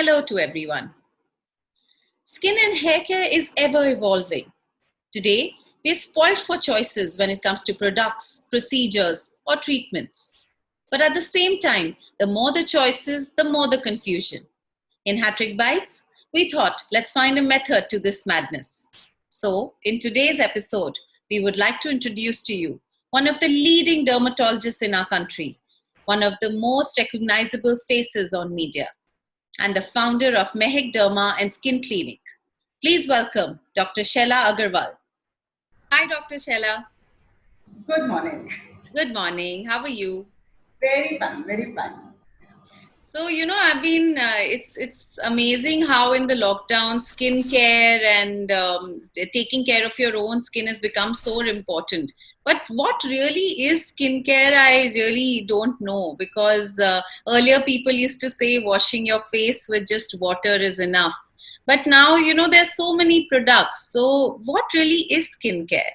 hello to everyone. Skin and hair care is ever evolving. Today, we are spoiled for choices when it comes to products, procedures, or treatments. But at the same time, the more the choices, the more the confusion. In Hattrick Bites, we thought let's find a method to this madness. So, in today's episode, we would like to introduce to you one of the leading dermatologists in our country, one of the most recognizable faces on media, and the founder of Mehak Derma and Skin Clinic. Please welcome Dr. Shela Agarwal. Hi, Dr. Shela. Good morning. Good morning. How are you? Very fun, very fun. So, it's amazing how in the lockdown, skincare and taking care of your own skin has become so important. But what really is skincare, I really don't know, because earlier people used to say washing your face with just water is enough. But now, there's so many products. So, what really is skincare?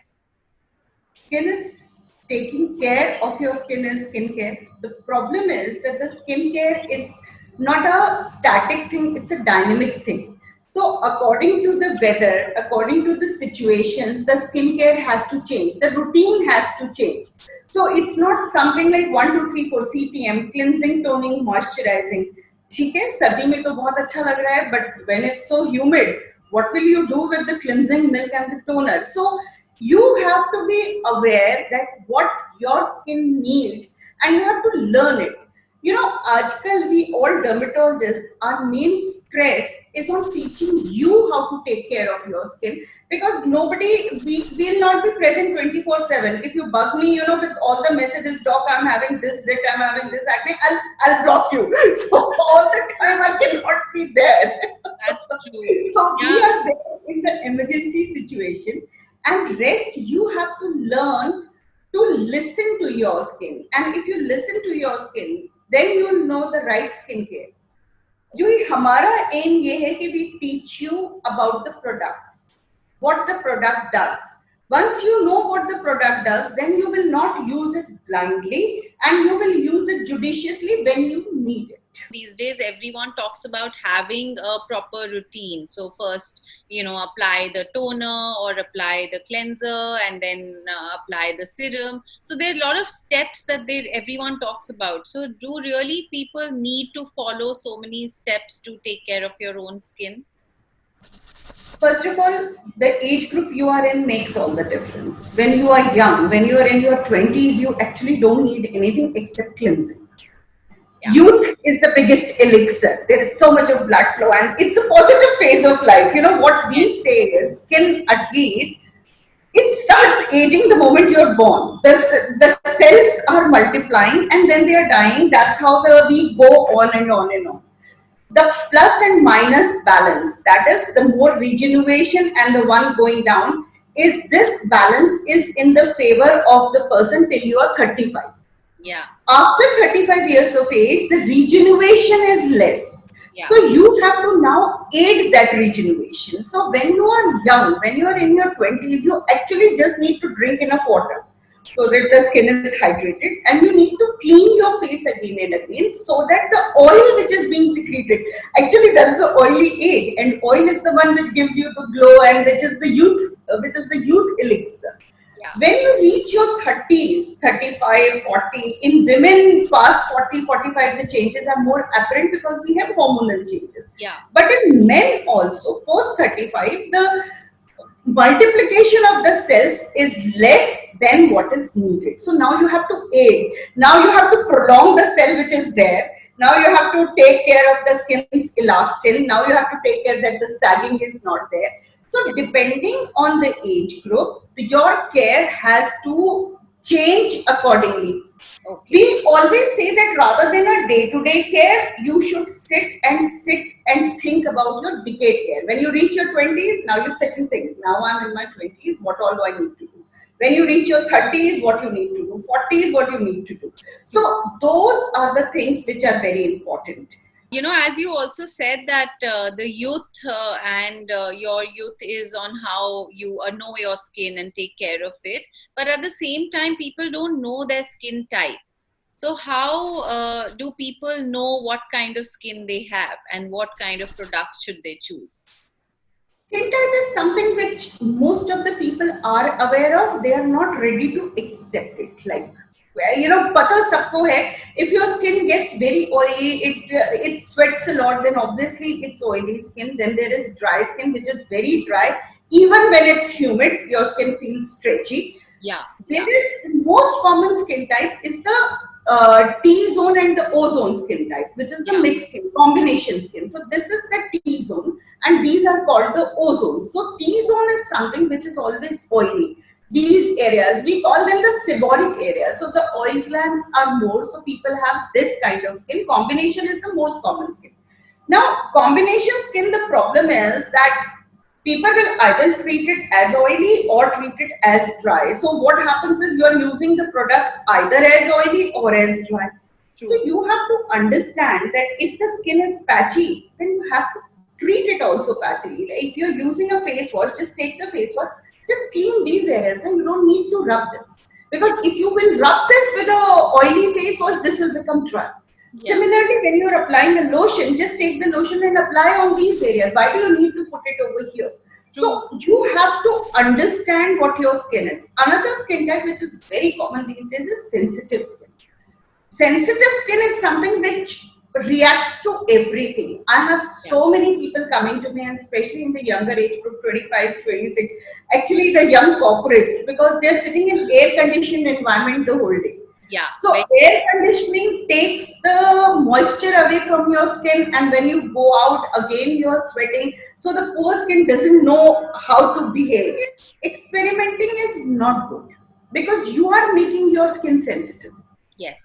Skin is taking care of your skin is skincare. The problem is that the skincare is not a static thing, it's a dynamic thing. So, according to the weather, according to the situations, the skincare has to change, the routine has to change. So, it's not something like 1, 2, 3, 4 CPM, cleansing, toning, moisturizing. ठीक है सर्दी में तो बहुत अच्छा लग रहा है but when it's so humid what will you do with the cleansing milk and the toner? So you have to be aware that what your skin needs and you have to learn it. You know, आजकल we all dermatologists, our main stress is on teaching you how to take care of your skin because nobody, we will not be present 24/7. If you bug me, you know, with all the messages, doc, I'm having this zit, I'm having this acne, I'll block you. So all the time I cannot be there. That's true. So we Yeah. are there in the emergency situation, and rest you have to learn to listen to your skin. And if you listen to your skin, then you'll know the right skincare. जो ये हमारा aim ये है कि we teach you about the products, what the product does. Once you know what the product does, then you will not use it blindly and you will use it judiciously when you need it. These days everyone talks about having a proper routine. So first, apply the toner or apply the cleanser and then apply the serum. So there are a lot of steps that everyone talks about. So do really people need to follow so many steps to take care of your own skin? First of all, the age group you are in makes all the difference. When you are young, when you are in your 20s, you actually don't need anything except cleansing. Yeah. Youth is the biggest elixir. There is so much of blood flow, and it's a positive phase of life. You know what we say is skin, at least, it starts aging the moment you're born. The cells are multiplying and then they are dying. That's how we go on and on and on. The plus and minus balance, that is the more regeneration and the one going down, is this balance is in the favor of the person till you are 35. Yeah. After 35 years of age, the regeneration is less. Yeah. So you have to now aid that regeneration. So when you are young, when you are in your 20s, you actually just need to drink enough water so that the skin is hydrated, and you need to clean your face again and again so that the oil which is being secreted, actually that's the oily age, and oil is the one which gives you the glow and which is the youth elixir. Yeah. When you reach your 30s, 35, 40, in women past 40, 45, the changes are more apparent because we have hormonal changes. Yeah. But in men also, post 35, the multiplication of the cells is less than what is needed. So now you have to aid. Now you have to prolong the cell which is there. Now you have to take care of the skin's elastin. Now you have to take care that the sagging is not there. So depending on the age group, your care has to change accordingly. Okay. We always say that rather than a day-to-day care, you should sit and think about your decade care. When you reach your 20s, now you sit and think, now I'm in my 20s, what all do I need to do? When you reach your 30s, what you need to do? 40s, what you need to do? So those are the things which are very important. As you also said that the youth and your youth is on how you know your skin and take care of it. But at the same time, people don't know their skin type. So how do people know what kind of skin they have and what kind of products should they choose? Skin type is something which most of the people are aware of. They are not ready to accept it. Like, pata sabko hai. If your skin gets very oily, it sweats a lot. Then obviously it's oily skin. Then there is dry skin, which is very dry. Even when it's humid, your skin feels stretchy. Yeah, yeah, There is the most common skin type is the T zone and the O zone skin type, which is the yeah, mixed skin, combination skin. So this is the T zone, and these are called the O zones. So T zone is something which is always oily. These areas we call them the seborrheic areas. So the oil glands are more, so people have this kind of skin. Combination is the most common skin. Now, combination skin, the problem is that people will either treat it as oily or treat it as dry. So what happens is you're using the products either as oily or as dry. So true. you have to understand that if the skin is patchy, then you have to treat it also patchily. Like if you're using a face wash, just take the face wash, just clean these areas. Then you don't need to rub this. Because if you will rub this with a oily face wash, this will become dry. Yeah, Similarly, when you are applying the lotion, just take the lotion and apply on these areas. Why do you need to put it over here? true. So you have to understand what your skin is. Another skin type which is very common these days is sensitive skin. Sensitive skin is something which reacts to everything. I have Yeah, so many people coming to me, and especially in the younger age group, 25, 26, actually the young corporates, because they're sitting in air conditioned environment the whole day. yeah, So very, air conditioning takes the moisture away from your skin, and when you go out again, you are sweating. So the poor skin doesn't know how to behave. Experimenting is not good because you are making your skin sensitive. yes.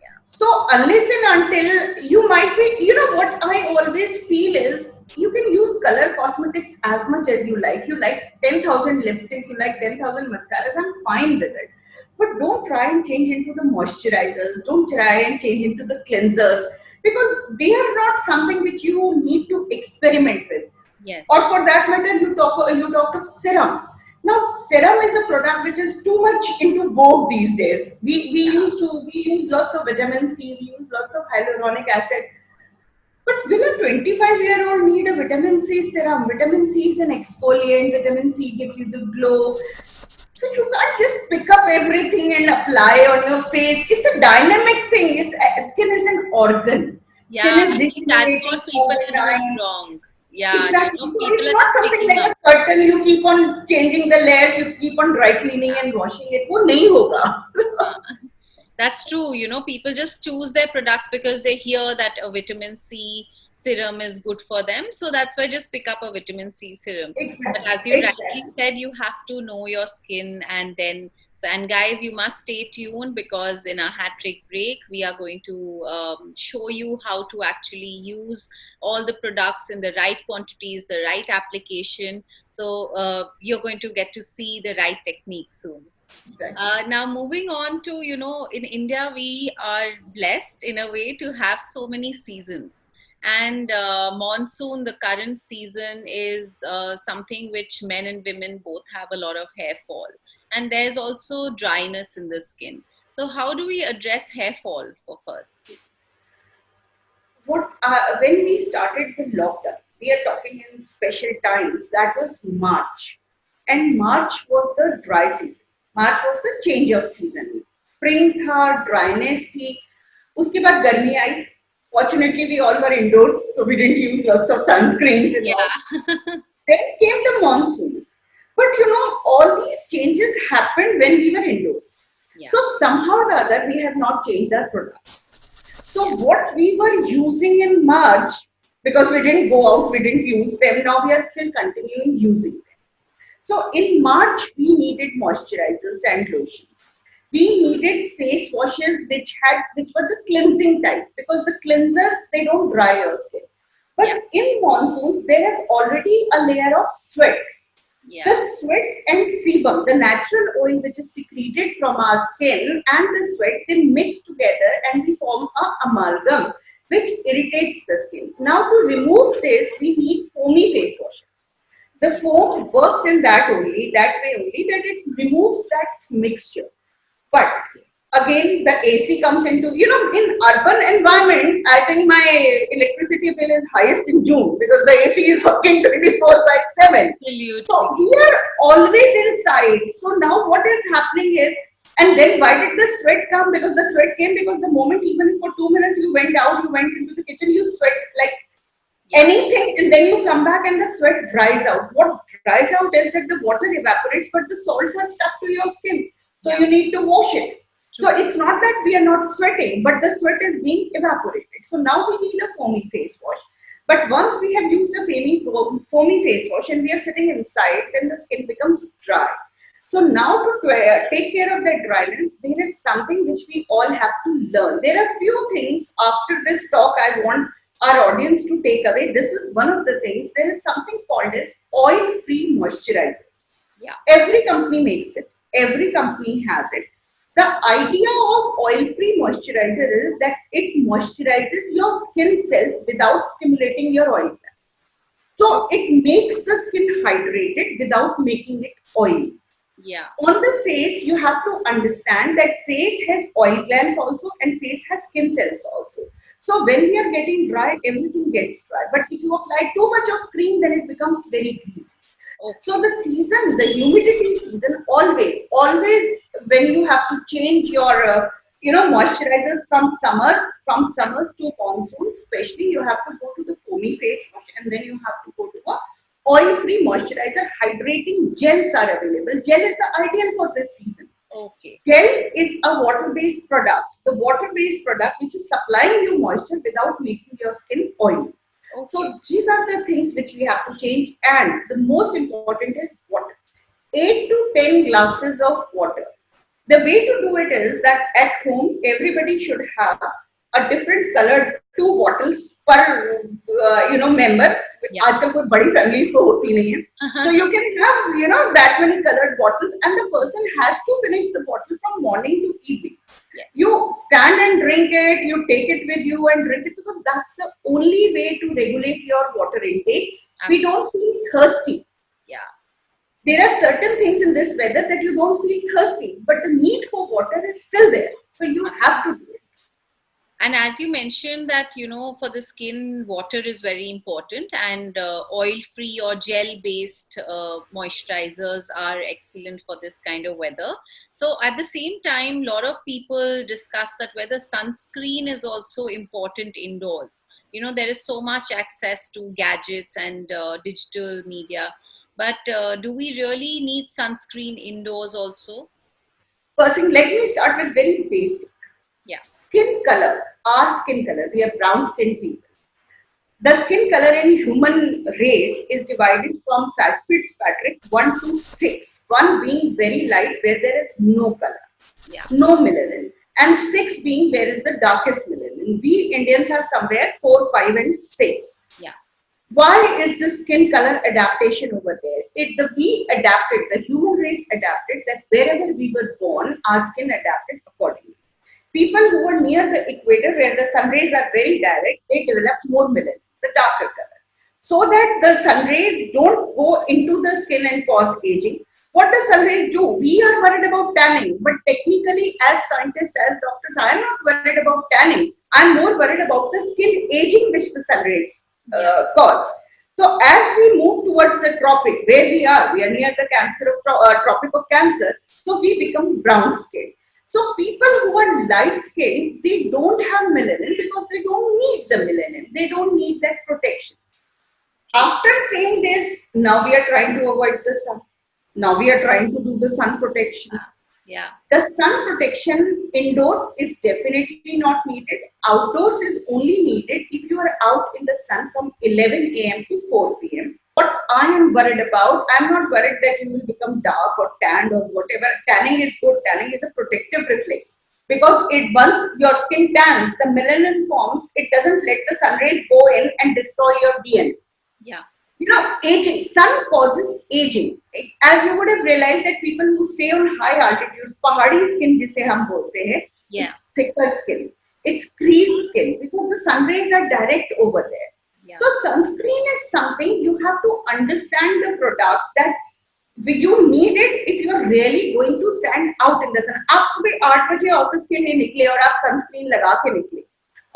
Yeah, So unless and until you might be, what I always feel is you can use color cosmetics as much as you like. You like 10,000 lipsticks, you like 10,000 mascaras, I'm fine with it. But don't try and change into the moisturizers, don't try and change into the cleansers because they are not something which you need to experiment with. Or yes. for that matter, you talked of serums. Now, serum is a product which is too much into vogue these days. Yeah. We use lots of vitamin C, we use lots of hyaluronic acid. But will a 25-year-old need a vitamin C serum? Vitamin C is an exfoliant. Vitamin C gives you the glow. So you can't just pick up everything and apply on your face. It's a dynamic thing. Skin is an organ. Skin Yeah, is I think that's degenerating what people over are doing time. wrong. Yeah, Exactly. So people it's are not just something picking like up. a curtain. You keep on changing the layers. You keep on dry cleaning and washing it. वो नहीं होगा. That's true. People just choose their products because they hear that a vitamin C serum is good for them. So that's why just pick up a vitamin C serum. But Exactly. as you rightly Exactly. said, you have to know your skin and then. So, and guys, you must stay tuned because in our hat trick break, we are going to show you how to actually use all the products in the right quantities, the right application. So, you're going to get to see the right techniques soon. Exactly. Now, moving on to, in India, we are blessed in a way to have so many seasons. And monsoon, the current season, is something which men and women both have a lot of hair fall. And there's also dryness in the skin. So, how do we address hair fall for first? When we started the lockdown, we are talking in special times. That was March, and March was the dry season. March was the change of season. Spring था, dryness थी. उसके बाद गर्मी आई. Fortunately, we all were indoors, so we didn't use lots of sunscreens and all. Yeah, Then came the monsoons. But all these changes happened when we were indoors. yeah, So somehow or the other, we have not changed our products. So yeah, what we were using in March, because we didn't go out, we didn't use them, now we are still continuing using them. So in March, we needed moisturizers and lotions. We needed face washes which were the cleansing type because the cleansers they don't dry your skin. But yeah, in monsoons, there is already a layer of sweat. yeah, The sweat and sebum, the natural oil which is secreted from our skin and the sweat, they mix together and we form a amalgam which irritates the skin. Now to remove this, we need foamy face washes. The foam works in that way only, that it removes that mixture. But Again, the AC comes into, in urban environment, I think my electricity bill is highest in June because the AC is working 24/7. Absolutely. So we are always inside. So now what is happening is, and then why did the sweat come? Because the sweat came because the moment even for 2 minutes you went out, you went into the kitchen, you sweat like anything, and then you come back and the sweat dries out. What dries out is that the water evaporates, but the salts are stuck to your skin. So Yeah. you need to wash it. True. So it's not that we are not sweating, but the sweat is being evaporated. So now we need a foamy face wash. But once we have used a foamy face wash and we are sitting inside, then the skin becomes dry. So now to take care of that dryness, there is something which we all have to learn. There are few things after this talk I want our audience to take away. This is one of the things. There is something called as oil-free moisturizers. Yeah. Every company makes it. Every company has it. The idea of oil-free moisturizer is that it moisturizes your skin cells without stimulating your oil glands. So it makes the skin hydrated without making it oily. Yeah. On the face, you have to understand that face has oil glands also and face has skin cells also. So when we are getting dry, everything gets dry. But if you apply too much of cream, then it becomes very greasy. Okay. So the season, the humidity season, always when you have to change your, moisturizers from summers to monsoons, especially you have to go to the foamy face wash and then you have to go to a oil-free moisturizer. Hydrating gels are available. Gel is the ideal for this season. Okay. Gel is a water-based product. The water-based product which is supplying you moisture without making your skin oily. Okay. So these are the things which we have to change, and the most important is water. 8 to 10 glasses of water. The way to do it is that at home everybody should have a different colored 2 bottles per member. Yeah. आजकल कोई बड़ी families को होती नहीं है. So you can have that many colored bottles, and the person has to finish the bottle from morning to evening. Yeah. You stand and drink it, you take it with you and drink it, because that's the only way to regulate your water intake. Absolutely. We don't feel thirsty. Yeah. There are certain things in this weather that you don't feel thirsty, but the need for water is still there. So you have to do it. And as you mentioned that, for the skin, water is very important, and oil-free or gel-based moisturizers are excellent for this kind of weather. So at the same time, a lot of people discuss that whether sunscreen is also important indoors. There is so much access to gadgets and digital media, but do we really need sunscreen indoors also? First thing, let me start with very basic. Yeah. Skin color, our skin color, we are brown skinned people. The skin color in human race is divided from Fitzpatrick 1 to 6. 1 being very light, where there is no color, no melanin, and 6 being where is the darkest melanin. We Indians are somewhere 4, 5, and 6. Yeah. Why is the skin color adaptation over there? We adapted, the human race adapted, that wherever we were born, our skin adapted accordingly. People who are near the equator, where the sun rays are very direct, they develop more melanin, the darker color. So that the sun rays don't go into the skin and cause aging. What does sun rays do? We are worried about tanning, but technically, as scientists, as doctors, I am not worried about tanning. I am more worried about the skin aging which the sun rays cause. So as we move towards the tropic, where we are near the Tropic of Cancer, so we become brown skin. So people who are light skinned, they don't have melanin because they don't need the melanin. They don't need that protection. After saying this, now we are trying to avoid the sun. Now we are trying to do the sun protection. Yeah. The sun protection indoors is definitely not needed. Outdoors is only needed if you are out in the sun from 11 a.m. to 4 p.m. What I am worried about, I'm not worried that you will become dark or tanned or whatever. Tanning is good. Tanning is a protective reflex. Because once your skin tans, the melanin forms, it doesn't let the sun rays go in and destroy your DNA. Yeah. Aging, sun causes aging. As you would have realized that people who stay on high altitudes, pahadi skin jise hum bolte hain, it's thicker skin. It's creased skin because the sun rays are direct over there. Yeah. So sunscreen is something you have to understand the product, that you need it if you are really going to stand out in the sun. आप सुबह 8 बजे office के लिए निकले और आप sunscreen लगा के निकले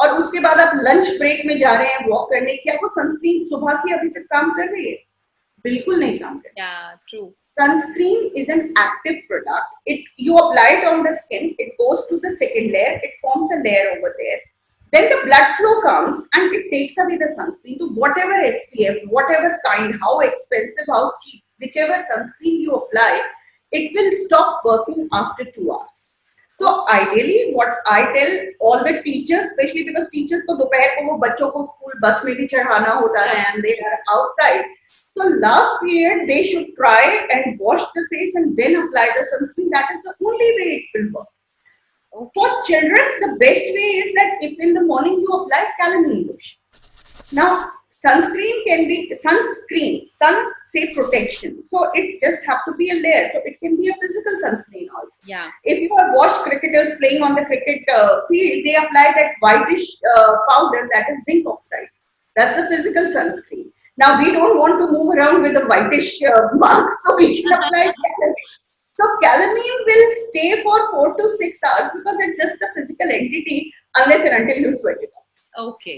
और उसके बाद आप लंच ब्रेक में जा रहे हैं वॉक करने, क्या वो सनस्क्रीन सुबह की अभी तक काम कर रही है? बिल्कुल नहीं काम कर रही। Yeah, true. Sunscreen is an active product. You apply it on the skin, it goes to the second layer, it forms a layer over there. Then the blood flow comes and it takes away the sunscreen. So whatever SPF, whatever kind, how expensive, how cheap, whichever sunscreen you apply, it will stop working after 2 hours. So ideally, what I tell all the teachers, especially because teachers को दोपहर को वो बच्चों को school bus में भी चढ़ाना होता है and they are outside. So last period they should try and wash the face and then apply the sunscreen. That is the only way it will work. Okay. For children, the best way is that if in the morning you apply calamine lotion. Now, sunscreen can be sun say protection. So it just have to be a layer. So it can be a physical sunscreen also. Yeah. If you have watched cricketers playing on the cricket field, they apply that whitish powder that is zinc oxide. That's a physical sunscreen. Now we don't want to move around with a whitish mark, so we can apply calamine. So calamine will stay for 4 to 6 hours because it's just a physical entity unless and until you sweat it out. Okay.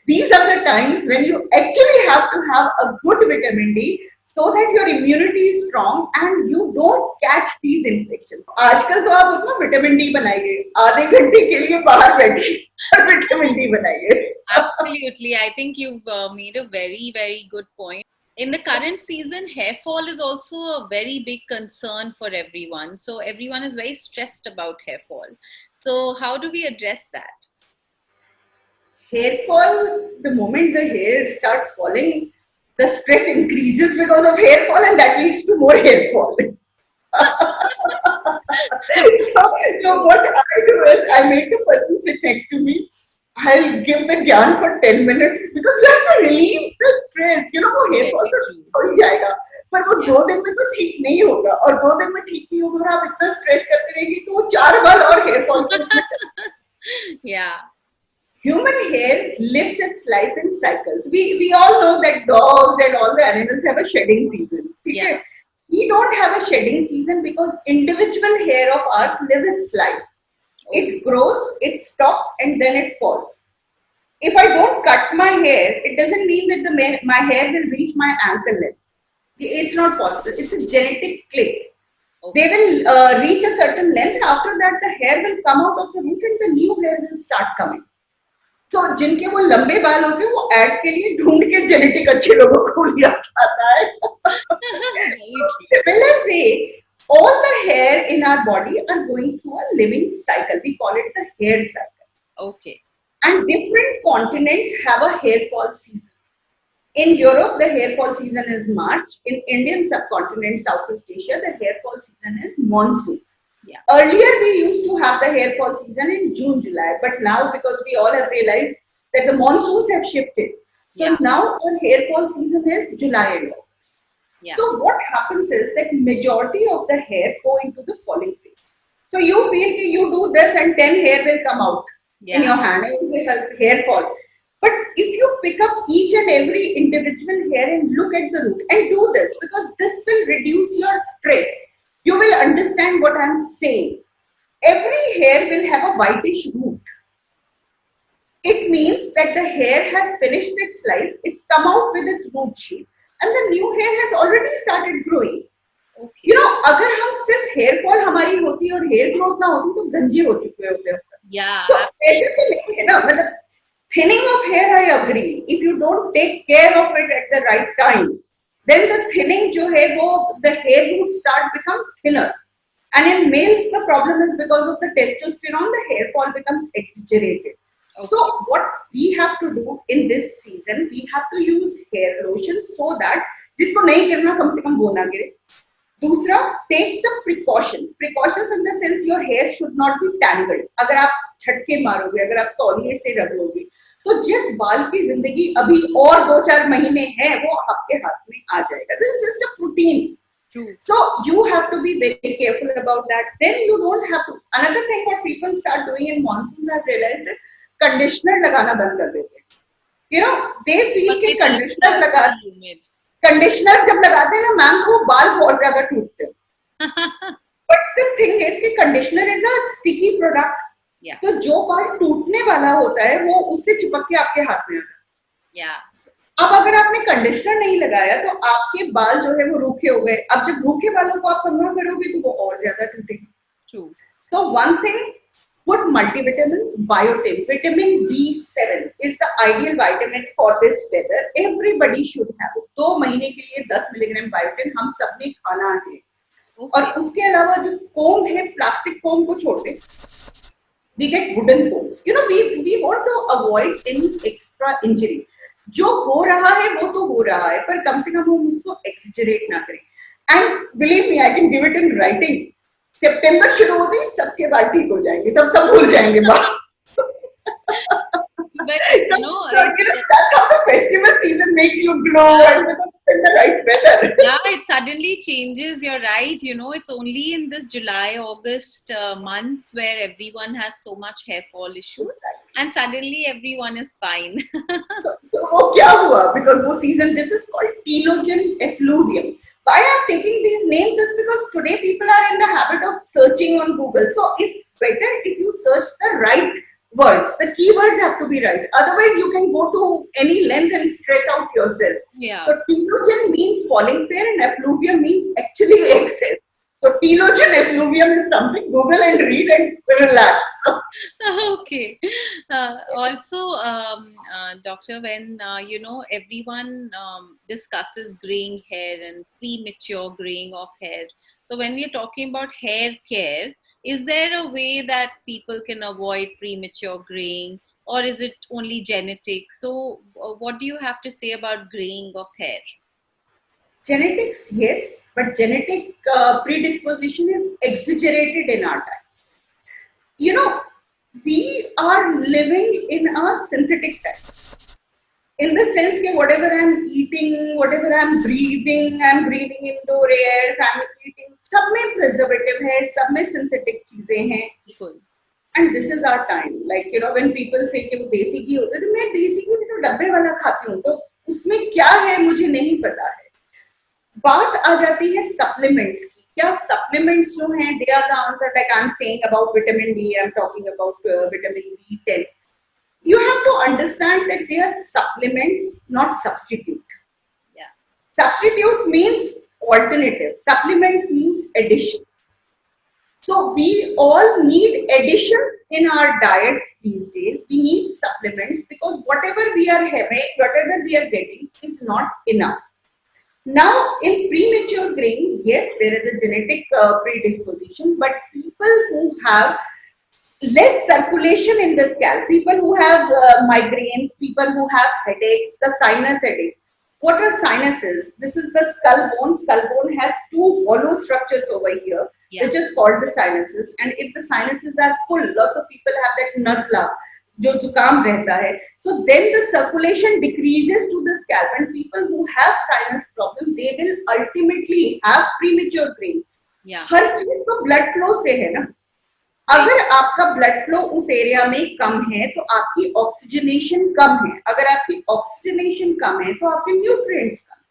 These are the times when you actually have to have a good vitamin D so that your immunity is strong and you don't catch these infections. आजकल तो आप अपना vitamin D बनाइए, आधे घंटे के लिए बाहर बैठिए और विटामिन डी बनाइए. Absolutely. I think you've made a very, very good point. In the current season, hair fall is also a very big concern for everyone. So everyone is very stressed about hair fall. So how do we address that? Hair fall, the moment the hair starts falling, the stress increases because of hair fall and that leads to more hair fall. so what I do is I make the person sit next to me. I'll give the gyan for 10 minutes because you have to relieve the stress. You know, वो hair fall तो ठीक हो ही जाएगा, पर वो 2 दिन में तो ठीक नहीं होगा और 2 दिन में ठीक नहीं होगा और आप इतना स्ट्रेस करते रहेंगे तो वो 4 बार और hair fall Yeah. Human hair lives its life in cycles. We all know that dogs and all the animals have a shedding season. Yeah. We don't have a shedding season because individual hair of ours live its life. It grows, it stops, and then it falls. If I don't cut my hair, it doesn't mean that my hair will reach my ankle length. It's not possible. It's a genetic click. Okay. They will reach a certain length. After that, the hair will come out of the root and the new hair will start coming. तो जिनके वो लंबे बाल होते हैं वो add के लिए ढूंढ के जेनेटिक अच्छे लोगों को लिया जाता है. Similar way, all the hair in our body are going through a living cycle. We call it the hair cycle. Okay. And different continents have a hair fall season. In Europe, the hair fall season is March. In Indian subcontinent, Southeast Asia, the hair fall season is monsoons. Yeah. Earlier, we used to have the hair fall season in June, July. But now, because we all have realized that the monsoons have shifted. So now our hair fall season is July and August. Yeah. So what happens is that majority of the hair go into the falling phase. So you feel that you do this and 10 hair will come out in your hand and it will help hair fall. But if you pick up each and every individual hair and look at the root and do this, because this will reduce your stress, you will understand what I'm saying. Every hair will have a whitish root. It means that the hair has finished its life, it's come out with its root shape, and the new hair has already started growing. Okay. You know, अगर हम सिर्फ hair fall हमारी होती और hair growth ना होती तो गंजे हो चुके होते. Yeah. तो ऐसे तो नहीं है ना, मतलब thinning of hair I agree. If you don't take care of it at the right time, then the thinning जो है वो the hair roots start become thinner. And in males the problem is because of the testosterone, the hair fall becomes exaggerated. Okay. So what we have to do in this season, we have to use hair lotion so that जिसको नहीं गिरना कम से कम वो ना गिरे. दूसरा, take the precautions. Precautions in the sense your hair should not be tangled. अगर आप झटके मारोगे, अगर आप तौलिए से रगड़ोगे, तो जिस बाल की जिंदगी अभी और 2-4 महीने है वो आपके हाथ में आ जाएगा. This is just a routine. True. So you have to be very careful about that. Then you don't have to. Another thing what people start doing in monsoons, I've realized that conditioner लगाना बंद कर देते हैं. You know, they feel कि conditioner जब लगाते हैं ना मैम तो वो बाल बहुत ज्यादा टूटते हैं. Conditioner is a sticky product, Yeah. तो जो पार्ट टूटने वाला होता है वो उससे चिपक के आपके हाथ में आ जाता है। Yeah. अब अगर आपने कंडीशनर नहीं लगाया तो आपके बाल जो है वो रूखे हो गए। अब जब रूखे बालों को आप कंघा करोगे तो वो और ज्यादा टूटेंगे। True. So one thing, put multivitamins, biotin. Vitamin B7 is the ideal vitamin for this weather. Everybody should have it. 2 महीने के लिए 10 मिलीग्राम बायोटिन हम सबने खाना है। Okay. और उसके अलावा जो कोम है, प्लास्टिक कोम को छोड़ दे, we get wooden combs. You know, we want to avoid any extra injury. जो हो रहा है वो तो हो रहा है, पर कम से कम हम उसको exaggerate ना करें. And believe me, I can give it in writing. सितंबर शुरू होते ही सबके बाल ठीक हो जाएंगे, तब सब भूल जाएंगे बाल। But So, you know, that's how the festival season makes you glow, and because it's in the right weather. yeah, it suddenly changes. You're right. You know, it's only in this July, August months where everyone has so much hair fall issues, and suddenly everyone is fine. So वो क्या हुआ? Because वो season, this is called telogen effluvium. Why I'm taking these names is because today people are in the habit of searching on Google. So it's better if you search the right words. The keywords have to be right. Otherwise, you can go to any length and stress out yourself. Yeah. So telogen means falling fair and effluvium means actually excess. So telogen effluvium is something. Google and read and relax. Okay. Also, doctor, when you know, everyone discusses graying hair and premature graying of hair, so when we are talking about hair care, is there a way that people can avoid premature graying, or is it only genetic? So what do you have to say about graying of hair? Genetics, yes, but genetic predisposition is exaggerated in our times. You know, we are living in a synthetic time. In the sense that whatever I'm eating, whatever I'm breathing indoor airs, I'm eating, सब में preservative है, सब में synthetic चीजें हैं. Cool. And this is our time. Like, you know, when people say कि वो देसी घी होता है, तो मैं देसी घी भी तो डब्बे वाला खाती हूँ, तो उसमें क्या है मुझे नहीं पता है. बात आ जाती है सप्लीमेंट्स की. क्या सप्लीमेंट्स जो हैं, they are the answer. Like I am saying about vitamin D, I am talking about vitamin B10. You have to understand that they are supplements, not substitute. Yeah. Substitute means alternative. Supplements means addition. So we all need addition in our diets these days. We need supplements because whatever we are having, whatever we are getting is not enough. Now, in premature graying, yes, there is a genetic predisposition, but people who have less circulation in the scalp, people who have migraines, people who have headaches, the sinus headaches. What are sinuses? This is the skull bone. Skull bone has two hollow structures over here, which is called the sinuses. And if the sinuses are full, lots of people have that nazla, जो जुकाम रहता है. So then the circulation decreases to the scalp, and people who have sinus problem, they will ultimately have premature graying. Yeah. हर चीज तो blood flow से है ना. अगर आपका ब्लड फ्लो उस एरिया में कम है तो आपकी ऑक्सीजनेशन कम है. अगर आपकी ऑक्सीजनेशन कम है तो आपके न्यूट्रिएंट्स कम.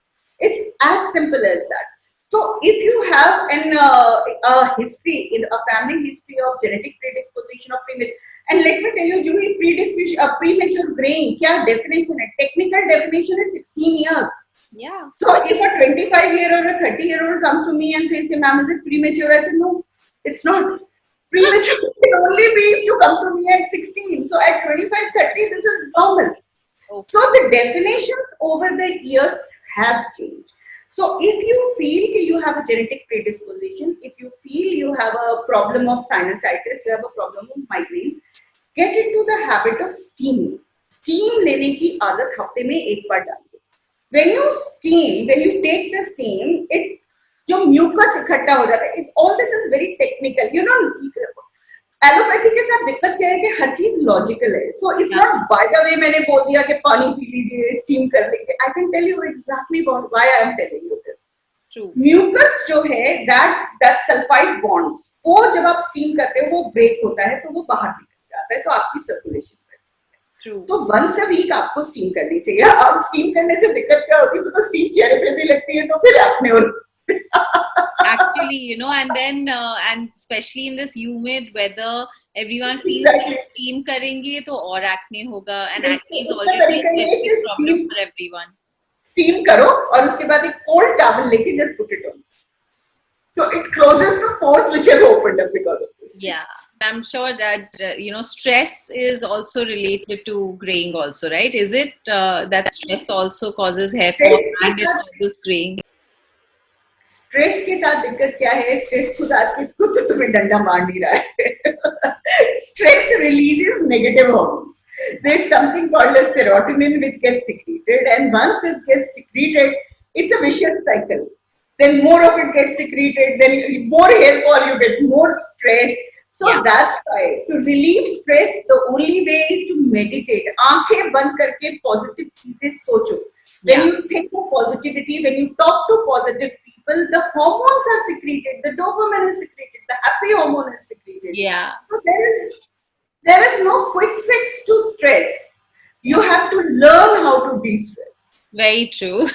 It's as simple as that. So if you have a history, in a family history of genetic predisposition of premature, and let me tell you, Juhi, predisposition premature graying, क्या definition है? Technical definition is 16 years. Yeah. So if a 25-year-old or a 30-year-old comes to me and says, "Ma'am, is it premature?" I said, "No, it's not. Premature can only be if you come to me at 16. So at 25, 30, this is normal." Okay. So the definitions over the years have changed. So if you feel that you have a genetic predisposition, if you feel you have a problem of sinusitis, you have a problem of migraines, get into the habit of steaming. Steam लेने की आदत हफ्ते में एक बार डालिए. When you steam, when you take the steam, it जो mucus इकट्ठा हो जाता है. All this is very technical. You know, allopathy के साथ दिक्कत क्या है कि हर चीज लॉजिकल है. So it's not by the way मैंने बोल दिया कि पानी पी लीजिए, स्टीम कर लीजिए. I can tell you exactly why I am telling you this. Mucus जो है, दैट सल्फाइड बॉन्ड्स, वो जब आप स्टीम करते हो वो ब्रेक होता है तो वो बाहर निकल जाता है, तो आपकी सर्कुलेशन बढ़ती है. तो वंस अ वीक आपको स्टीम करनी चाहिए. अब स्टीम करने से दिक्कत क्या होती है, बिकॉज स्टीम चेहरे पे भी लगती है तो फिर acne Actually, and then and especially in this humid weather, everyone feels Exactly. that steam करेंगे तो और acne होगा, and acne is उसका already तरीका a ये very है big कि problem for everyone. स्टीम करो और उसके बाद एक कोल्ड टॉवल लेके just put it on, so it closes the pores which have opened up because of this. Yeah, I'm sure that stress is also related to graying also, right? Is it that stress also causes hair fall and it causes graying? Stress के साथ दिक्कत क्या है, stress खुद आपके खुद तो तुम्हें डंडा मार नहीं रहा है. Stress releases negative hormones. There is something called as serotonin which gets secreted, and once it gets secreted, it's a vicious cycle. Then more of it gets secreted, then more hair fall you get, more stress. So Yeah. that's why to relieve stress, the only way is to meditate. आंखें बंद करके positive चीजें सोचो. When Yeah. you think of positivity, when you talk to positive people, the hormones are secreted, the dopamine is secreted, the happy hormone is secreted. Yeah. So there is no quick fix to stress. You have to learn how to de-stress. Very true.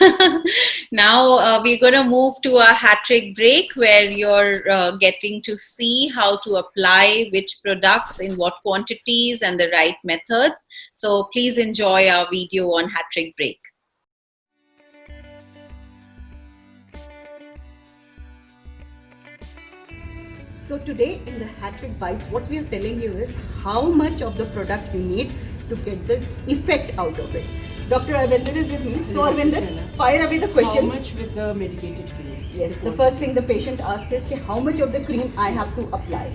Now we're going to move to a hat trick break where you're getting to see how to apply which products in what quantities and the right methods. So please enjoy our video on hat trick break. So today in the Hat-Trick Bites, what we are telling you is how much of the product you need to get the effect out of it. Dr. Arvinder is with me. So Arvinder, fire away the questions. How much with the medicated creams? Yes, the first thing the patient asks is how much of the cream I have to apply.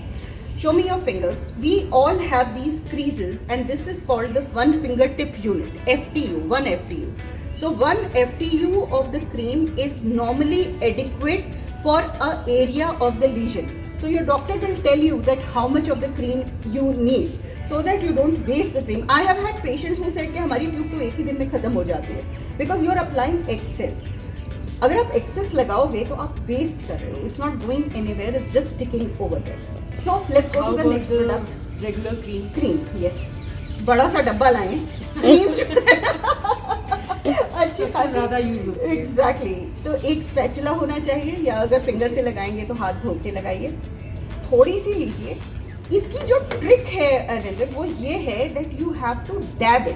Show me your fingers. We all have these creases, and this is called the one fingertip unit, FTU, 1 FTU. So 1 FTU of the cream is normally adequate for an area of the lesion. So your doctor will tell you that how much of the cream you need, so that you don't waste the cream. I have had patients who said कि हमारी tube तो एक ही दिन में खत्म हो जाती है, because you are applying excess. अगर आप excess लगाओगे तो आप waste कर रहे हो. It's not going anywhere. It's just sticking over there. So let's go to the next product. Regular cream. Cream, yes. बड़ा सा डब्बा लाएं. Cream अच्छी सबसे ज़्यादा यूज होती है. एग्जैक्टली. तो एक स्पैचुला होना चाहिए, या अगर फिंगर से लगाएंगे तो हाथ धो के लगाइए. थोड़ी सी लीजिए. इसकी जो ट्रिक है अरविंदर, वो ये है that you have to dab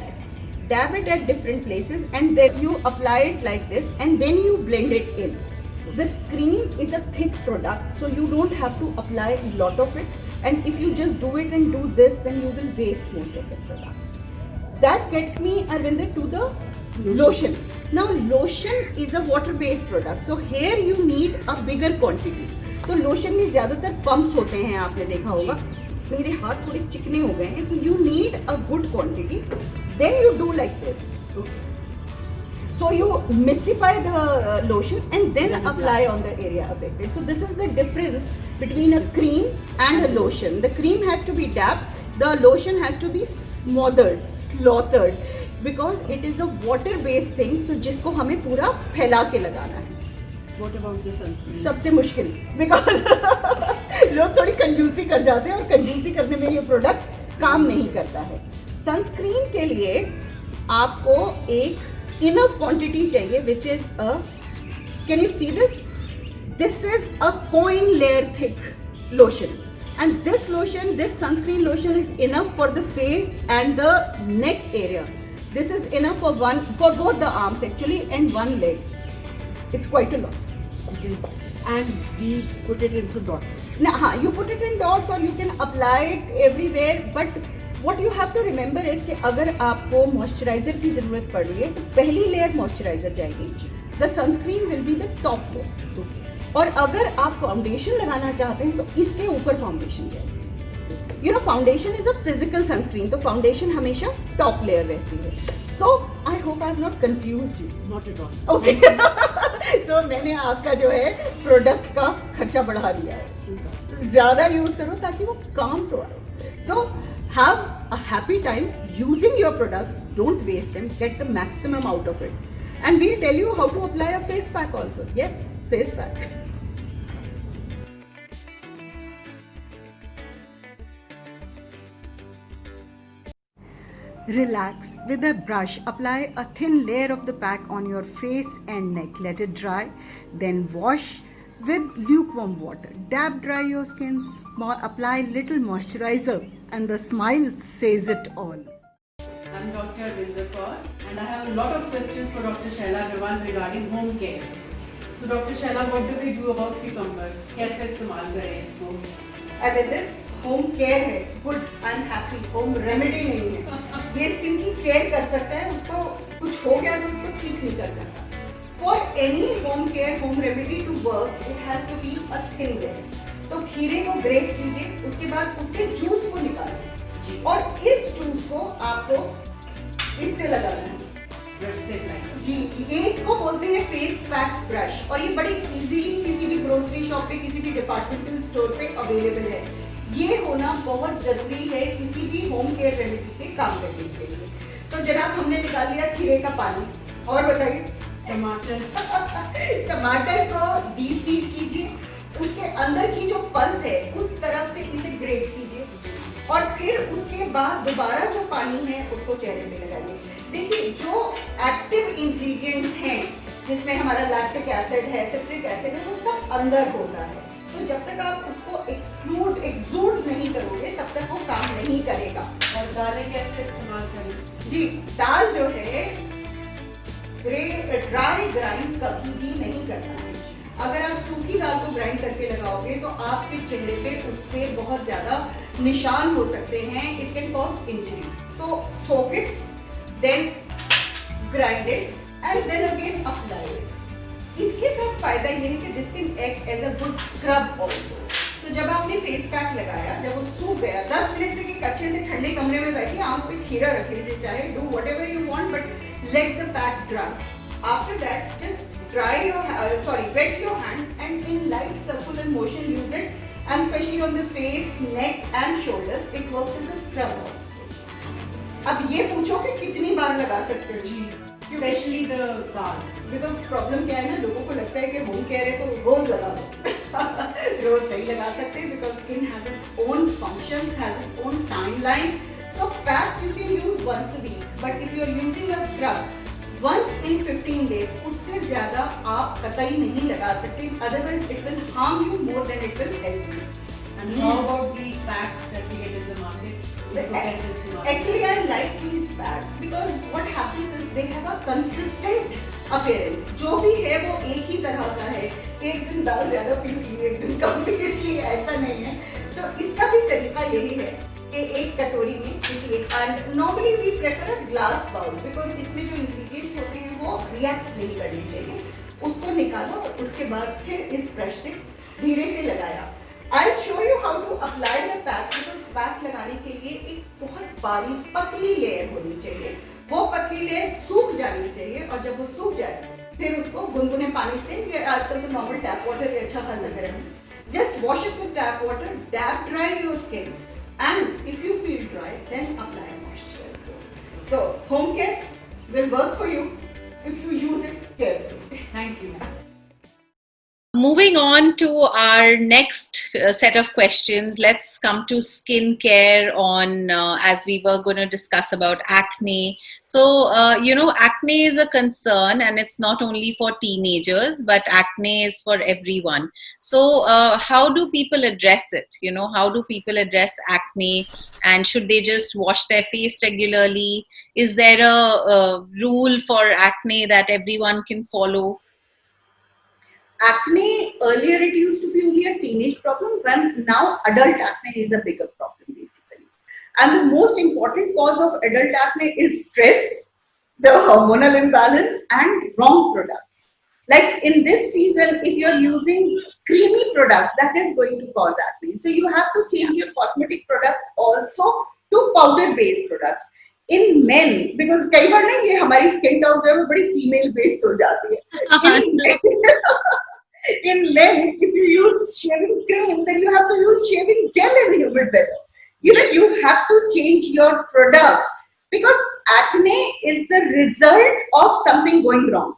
it at different places, and then you apply it like this, and then you blend it in. The cream is a thick product, so you don't have to apply a lot of it, and if you just do it and do this, then you will waste most of the product. That gets me, Arvinder, to the lotion. Now lotion is a water based product, so here you need a bigger quantity. तो lotion में ज्यादातर pumps होते हैं, आपने देखा होगा. मेरे हाथ थोड़े चिकने हो गए हैं, so you need a good quantity. Then you do like this. So you emulsify the lotion and then apply on the area affected. So this is the difference between a cream and a lotion. The cream has to be dabbed, the lotion has to be smothered, slaughtered, because it is a water based thing. So जिसको हमें पूरा फैला के लगाना है. What about the sunscreen? सबसे मुश्किल, because लोग थोड़ी कंजूसी कर जाते हैं और कंजूसी करने में ये प्रोडक्ट काम नहीं करता है. सनस्क्रीन के लिए आपको एक इनफ क्वांटिटी चाहिए, which is a, can you see this, this is a coin layer thick lotion, and this lotion, this sunscreen lotion is enough for the face and the neck area. This is enough for both the arms actually and one leg. It's quite a lot. Yes. And we put it into dots. Now, you put it in dots or you can apply it everywhere. But what you have to remember is कि अगर आपको moisturiser की जरूरत पड़ रही है तो पहली लेयर मॉइस्चराइजर जाएगी. The sunscreen will be the top layer. और अगर आप फाउंडेशन लगाना चाहते हैं तो इसके ऊपर फाउंडेशन जाएगी. You know, foundation is a physical sunscreen, तो फाउंडेशन हमेशा टॉप लेयर रहती है. So I hope I have not confused you. Not at all. Okay. So मैंने आपका जो है प्रोडक्ट का खर्चा बढ़ा दिया है. ज्यादा यूज करो ताकि वो काम तो आए. So have a happy time using your products. Don't waste them. Get the maximum out of it. And we'll tell you how to apply a face pack also. Yes, face pack. Relax. With a brush, apply a thin layer of the pack on your face and neck. Let it dry. Then wash with lukewarm water. Dab dry your skin, apply little moisturizer, and the smile says it all. I'm Dr. Vinder Kaur, and I have a lot of questions for Dr. Shaila Agarwal regarding home care. So Dr. Shaila, what do we do about cucumber? कैसे इस्तेमाल करें इसको? Avinder, home care है, good and happy, home remedy नहीं है। ये skin की care कर सकता है, उसको कुछ हो गया तो उसको ठीक नहीं कर सकता। For any home care, home remedy to work, it has to be a thin layer. तो खीरे को ग्रेट कीजिए, उसके बाद उसके जूस को निकालिए और इस जूस को आपको इससे लगाना है जी। ये इसको बोलते हैं फेस पैक ब्रश, और ये बड़ी इजीली किसी भी ग्रोसरी शॉप पे, किसी भी डिपार्टमेंटल स्टोर पे अवेलेबल है। ये होना बहुत जरूरी है किसी भी होम केयर रेमेडी पे काम करने के लिए। तो जनाब, हमने निकाल लिया खीरे का पानी, और बताइए टमाटर टमाटर को डीसीड कीजिए, उसके अंदर की जो पल्प है उस तरफ से इसे ग्रेट कीजिए, और फिर उसके बाद दोबारा जो पानी है उसको चेहरे पे लगाइए। देखिए, जो एक्टिव इंग्रेडिएंट्स हैं जिसमें हमारा लैक्टिक एसिड है, सिट्रिक एसिड है, वो सब अंदर होता है। तो जब तक आप उसको एक्सूड नहीं करोगे तब तक वो काम नहीं करेगा। और दालें कैसे इस्तेमाल करें? जी, दाल जो है ड्राई ग्राइंड कभी भी नहीं करना है। अगर आप सूखी दाल को ग्राइंड करके लगाओगे तो आपके चेहरे पे उससे बहुत ज्यादा निशान हो सकते हैं। It can cause injury. So soak it, then grind it and then again apply it. इसके साथ फायदा ये है कि this can act as a good scrub also. तो जब आपने फेस पैक लगाया, जब वो सूख गया, 10 मिनट तक एक अच्छे से ठंडे कमरे में बैठिए, आंख पे खीरा रख लीजिए, चाहे do whatever you want, but let the pack dry. After that just wet your hands and in light circular motion use it, and especially on the face, neck and shoulders it works as a scrub also. अब ये पूछो कि कितनी बार लगा सकते हो जी, specially the dal, because problem क्या है ना, लोगों को लगता है कि होम केयर है तो रोज लगा लो रोज नहीं लगा सकते, because skin has its own functions, has its own timeline. So packs you can use once a week, but if you are using a scrub once in 15 days, उससे ज्यादा आप कतई नहीं लगा सकते, otherwise it will harm you more than it will help you. And how about these packs that we get in the market? Actually, I like these packs because what happens is they have a consistent appearance. जो भी है वो एक ही तरह का है, एक दिन दाल ज्यादा पीस ली, एक दिन कम पीस ली, ऐसा नहीं है। तो इसका भी तरीका यही है कि एक कटोरी में किसी एक, and normally we prefer a glass bowl, because इसमें जो इंग्रेडिएंट्स होते हैं वो रिएक्ट नहीं करने चाहिए। उसको निकालो और उसके बाद फिर इस ब्रश से धीरे से लगाया। I show you how to apply the pack, because pack लगाने के लिए एक बहुत बारीक पतली लेयर होनी चाहिए। वो पतली लेयर सूख जानी चाहिए, और जब वो सूख जाए फिर उसको गुनगुने पानी से, ये आजकल तो नॉर्मल टैप वाटर अच्छा खासा गर्म है, just wash it with tap water, dab dry your skin, and if you feel dry, then apply moisturizer. So home care will work for you if you use it carefully. Thank you. Moving on to our next set of questions, let's come to skincare on as we were going to discuss about acne. So, acne is a concern, and it's not only for teenagers, but acne is for everyone. So, how do people address it? How do people address acne, and should they just wash their face regularly? Is there a rule for acne that everyone can follow? Acne, earlier it used to be only a teenage problem, when now adult acne is a bigger problem basically. And the most important cause of adult acne is stress, the hormonal imbalance, and wrong products. Like in this season, if you're using creamy products, that is going to cause acne. So you have to change your cosmetic products also to powder-based products. In men, because कई बार ना ये हमारी skin tone जो है वो बड़ी female based हो जाती है। In men, if you use shaving cream, then you have to use shaving gel in humid weather. You have to change your products, because acne is the result of something going wrong.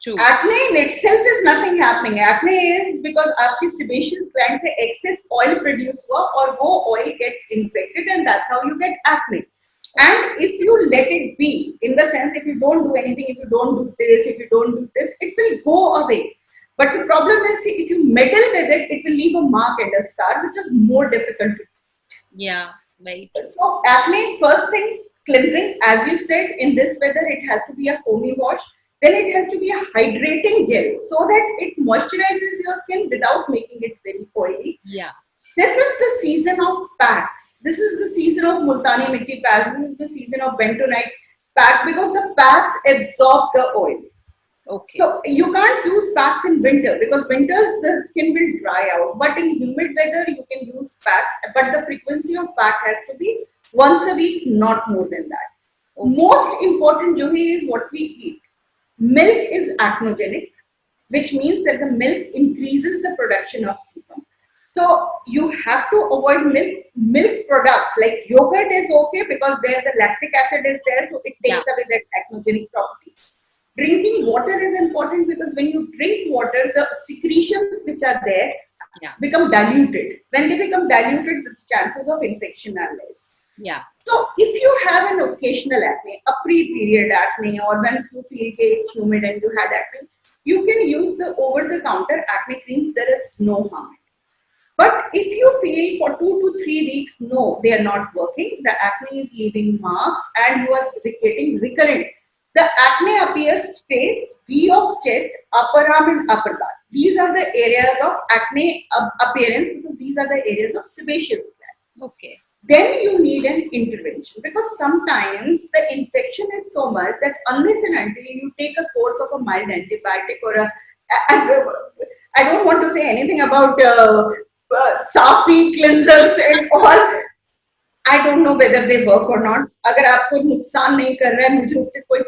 True. Acne in itself is nothing happening. Acne is because आपकी sebaceous gland से excess oil produce हुआ और वो oil gets infected, and that's how you get acne. And if you let it be, in the sense, if you don't do anything, if you don't do this, if you don't do this, it will go away. But the problem is that if you meddle with it, it will leave a mark and a scar, which is more difficult to. Yeah, very true. So acne, first thing, cleansing. As you said, in this weather, it has to be a foamy wash. Then it has to be a hydrating gel so that it moisturizes your skin without making it very oily. Yeah. This is the season of packs. This is the season of Multani Mitti packs. This is the season of bentonite pack because the packs absorb the oil. Okay. So you can't use packs in winter because winters the skin will dry out. But in humid weather you can use packs. But the frequency of pack has to be once a week, not more than that. Okay. Most important, Juhi, is what we eat. Milk is acnogenic, which means that the milk increases the production of sebum. So you have to avoid milk products like yogurt is okay because there the lactic acid is there, so it takes away that acnogenic property. Drinking water is important because when you drink water, the secretions which are there become diluted. When they become diluted, the chances of infection are less. Yeah. So if you have an occasional acne, a pre-period acne, or once you feel it's humid and you had acne, you can use the over-the-counter acne creams. There is no harm. But if you feel for 2 to 3 weeks, no, they are not working, the acne is leaving marks and you are getting recurrent. The acne appears face, V of chest, upper arm and upper back. These are the areas of acne appearance because these are the areas of sebaceous gland. Okay. Then you need an intervention because sometimes the infection is so much that unless and until you take a course of a mild antibiotic or I don't want to say anything about Safi cleansers and all. I don't know whether they work or not. अगर आपको नुकसान नहीं कर रहा है, मुझे उससे कोई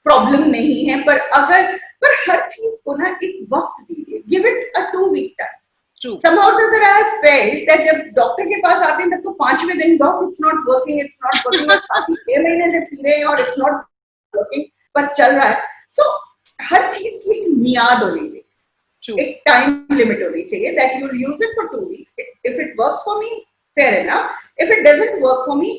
प्रॉब्लम नहीं है. पर हर चीज को ना एक वक्त दीजिए. Give it a 2-week time. True. Somehow or other, I have felt that जब डॉक्टर के पास आते हैं तब तो 5वें दिन डॉक्टर it's not working और काफी 6 महीने से पी रहे हैं और it's not working पर चल रहा है. So हर चीज की एक मियाद होनी चाहिए. एक टाइम लिमिट होनी चाहिए that you'll use it for 2 weeks. If it works for me, fair enough. If it doesn't work for me,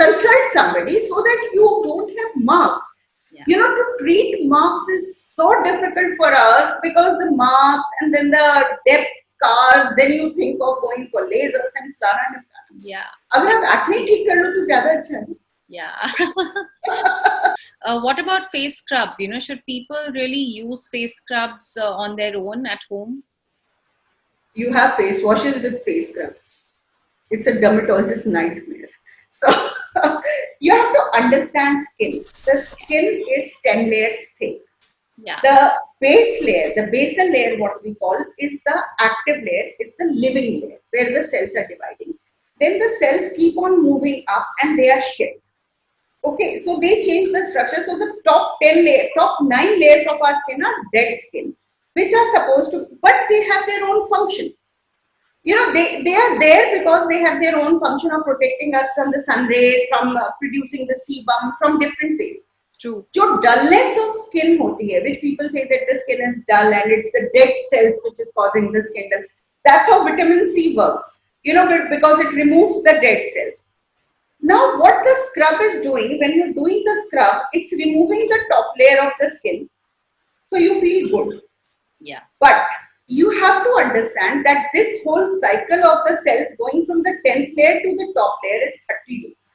consult somebody so that you don't have marks. Yeah. You know, to treat marks is so difficult for us because the marks and then the depth scars, then you think of going for lasers and plana. Yeah. अगर आप acne ठीक कर लो तो ज़्यादा अच्छा है. Yeah. What about face scrubs? You know, should people really use face scrubs on their own at home? You have face washes with face scrubs. It's a dermatologist's nightmare. So you have to understand skin. The skin is 10 layers thick. Yeah. The base layer, the basal layer, what we call, is the active layer. It's the living layer where the cells are dividing. Then the cells keep on moving up and they are shed. Okay, so they change the structure. So the top 9 layers of our skin are dead skin, which are supposed to, but they have their own function. You know, they are there because they have their own function of protecting us from the sun rays, from producing the sebum, from different ways. True. जो dullness of skin होती है, which people say that the skin is dull and it's the dead cells which is causing the skin dull. That's how vitamin C works. You know, because it removes the dead cells. Now, what the scrub is doing, when you're doing the scrub, it's removing the top layer of the skin. So you feel good. Yeah. But you have to understand that this whole cycle of the cells going from the 10th layer to the top layer is 30 days.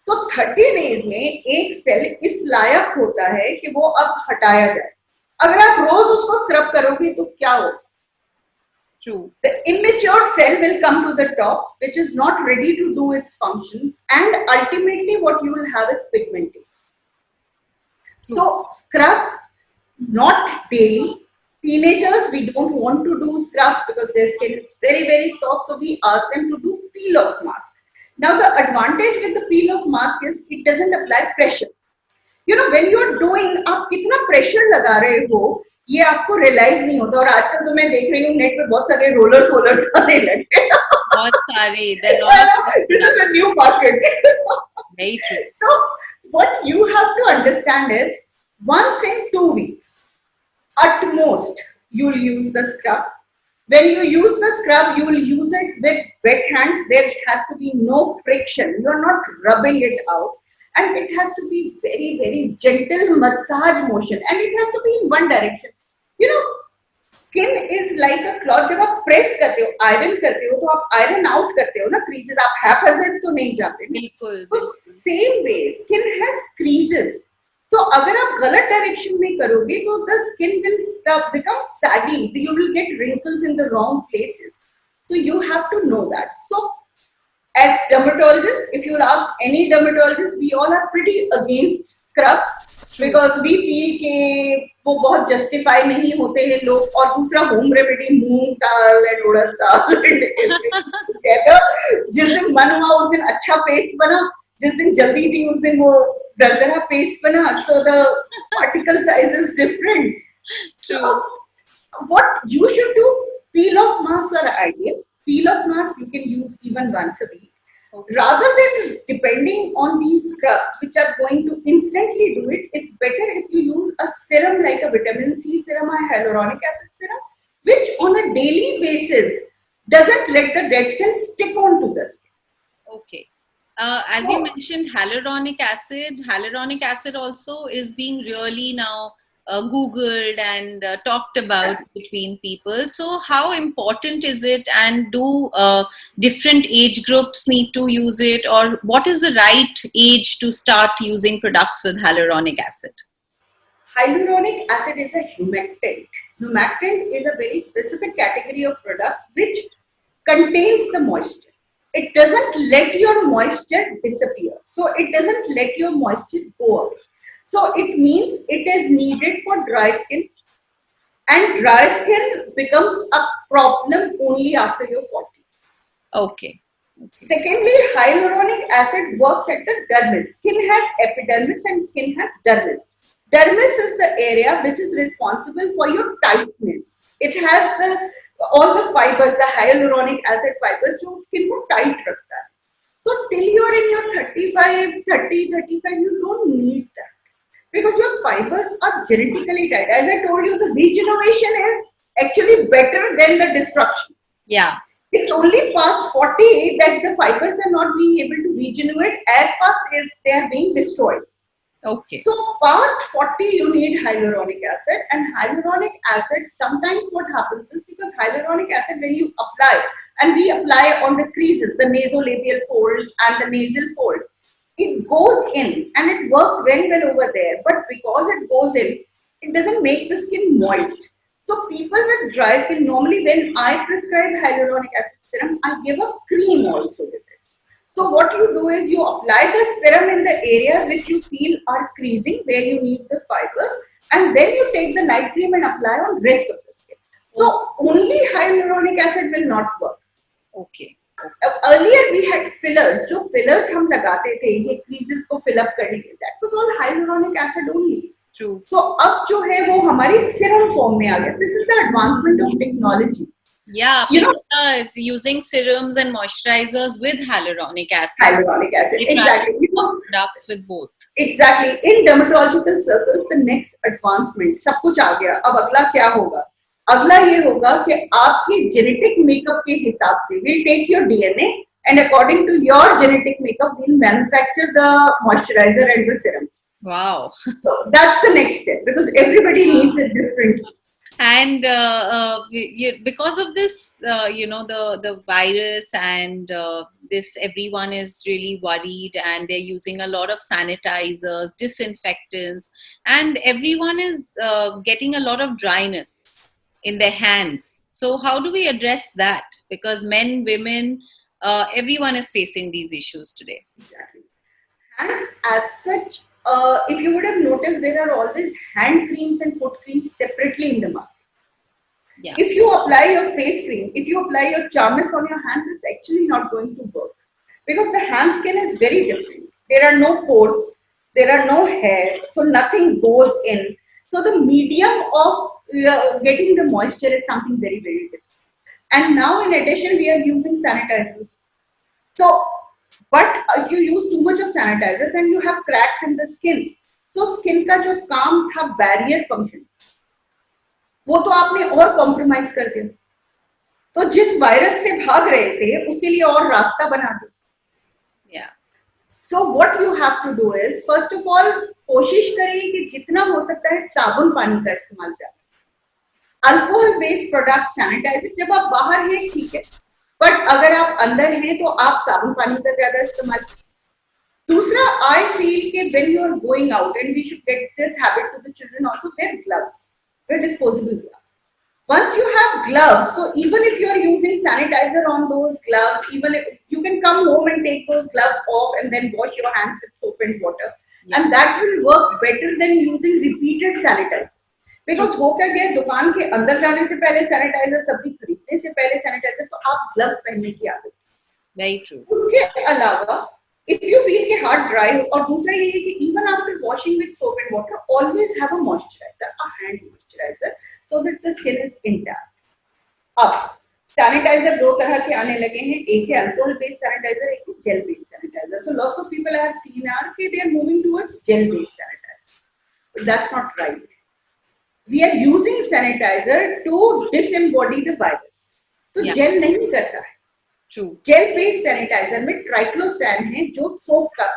So 30 days में एक cell इस लायक होता है कि वो अब हटाया जाए. अगर आप रोज उसको स्क्रब करोगे तो क्या होगा? True. The immature cell will come to the top, which is not ready to do its functions, and ultimately what you will have is pigmentation. So scrub, not daily. Teenagers, we don't want to do scrubs because their skin is very, very soft, so we ask them to do peel-off mask. Now the advantage with the peel-off mask is it doesn't apply pressure. You know, when you're doing, आप कितना pressure लगा रहे हो, ये आपको realize नहीं होता. और आजकल तो मैं देख रही हूँ नेट पे बहुत सारे rollers आने लगे. बहुत सारे. This is a new market. Very true. So what you have to understand is once in 2 weeks, at most, you will use the scrub. When you use the scrub, you will use it with wet hands. There has to be no friction. You are not rubbing it out. And it has to be very, very gentle massage motion. And it has to be in one direction. You know, skin is like a cloth. जब आप press करते हो, iron करते हो, तो आप iron out करते हो ना क्रीजेस, आप हैप्पैज़र्ड तो नहीं जाते. बिल्कुल तो बिल्कुल. Same way skin has creases. तो अगर आप गलत डायरेक्शन में करोगे तो the skin will become saggy, you will get wrinkles in the wrong places. So you have to know that. So as dermatologists, if you'll ask any dermatologist, we all are pretty against scrubs. True. Because we feel कि वो बहुत justify नहीं होते हैं लोग. और दूसरा home remedy, moong dal and urad dal and everything together. जिस दिन मन हुआ उस दिन अच्छा paste बना, जिस दिन जल्दी थी उस दिन वो दरदरा paste बना. So the particle size is different. True. So what you should do, peel off masks are ideal. Peel off mask you can use even once a week. Okay. Rather than depending on these scrubs which are going to instantly do it, it's better if you use a serum like a vitamin C serum or hyaluronic acid serum, which on a daily basis doesn't let the dead cells stick onto the skin. Okay. As you mentioned, hyaluronic acid also is being really now Googled and talked about between people. So how important is it, and do different age groups need to use it, or what is the right age to start using products with hyaluronic acid? Hyaluronic acid is a humectant. Humectant is a very specific category of product which contains the moisture. It doesn't let your moisture disappear. So it doesn't let your moisture go away. So it means it is needed for dry skin, and dry skin becomes a problem only after your 40s. Okay. Secondly, hyaluronic acid works at the dermis. Skin has epidermis and skin has dermis. Dermis is the area which is responsible for your tightness. It has all the fibers, the hyaluronic acid fibers, जो skin को tight रखता है. So till you are in your 35, you don't need that. Because your fibers are genetically tight. As I told you, the regeneration is actually better than the destruction. Yeah. It's only past 40 that the fibers are not being able to regenerate as fast as they are being destroyed. Okay. So past 40 you need hyaluronic acid, and hyaluronic acid, sometimes what happens is, because hyaluronic acid when you apply, and we apply on the creases, the nasolabial folds and the nasal folds, it goes in and it works very well over there, but because it goes in, it doesn't make the skin moist. So people with dry skin, normally when I prescribe hyaluronic acid serum, I give a cream also with it. So what you do is you apply the serum in the areas which you feel are creasing, where you need the fibers, and then you take the night cream and apply on rest of the skin. So only hyaluronic acid will not work. Okay. Earlier we had fillers. जो fillers हम लगाते थे ये creases को fill up करने के लिए, that was all hyaluronic acid only. True. So अब जो है वो हमारी serum form में आ गया. This is the advancement of technology. Yeah, people are using serums and moisturizers with hyaluronic acid. Hyaluronic acid, exactly. Products with both. Exactly. In dermatological circles, the next advancement, सब कुछ आ गया. अब अगला क्या होगा? अगला ये होगा कि आपके genetic makeup के हिसाब से, we'll take your DNA and according to your genetic makeup, we'll manufacture the moisturizer and the serums. Wow. So that's the next step, because everybody needs it differently. And because of this, the virus and this, everyone is really worried, and they're using a lot of sanitizers, disinfectants, and everyone is getting a lot of dryness in their hands. So how do we address that? Because men, women, everyone is facing these issues today. Exactly. Hands as such, if you would have noticed, there are always hand creams and foot creams separately in the market. Yeah. If you apply your face cream, if you apply your charmis on your hands, it's actually not going to work, because the hand skin is very different. There are no pores, there are no hair, so nothing goes in. So the medium of getting the moisture is something very, very different. And now in addition, we are using sanitizers. So, but if you use too much of sanitizer, then you have cracks in the skin. So skin का जो काम था barrier function, वो तो आपने और compromise कर दिया. तो जिस वायरस से भाग रहे थे उसके लिए और रास्ता बना दिया. Yeah. So what you have to do is, first of all, कोशिश करिए कि जितना हो सकता है साबुन पानी का इस्तेमाल ज्यादा. अल्कोहल बेस्ड प्रोडक्ट, सैनिटाइजर, जब आप बाहर हैं ठीक है, बट अगर आप अंदर हैं तो आप साबुन पानी का ज्यादा इस्तेमाल। दूसरा, आई फील कि when you are going out, and we should get this habit to the children also, wear gloves, wear disposable gloves. Once you have gloves, so even if you are using sanitizer on those gloves, even if you can come home and take those gloves off and then wash your hands with soap and water, and that will work better than using repeated sanitizer. Because हो क्या गया, दुकान के अंदर जाने से पहले sanitiser, सब्जी खरीदने से पहले सैनिटाइजर, तो आप ग्लव्स पहनने की आदत। Very true. उसके अलावा if you feel कि हाथ ड्राई हो, और दूसरा ये है कि even after washing with soap and water, always have a moisturizer, a hand moisturizer, so that the skin is intact. अब सैनिटाइजर दो तरह के आने लगे हैं, एक है अल्कोहल बेस्ड सैनिटाइजर, एक है gel based sanitizer. So lots of people I have seen are कि they are moving towards gel based sanitizer, but that's not right. We are using sanitizer to disembody the virus, तो jail नहीं करता है. Gel based sanitiser में ट्राइक्लोसैन है जो soap का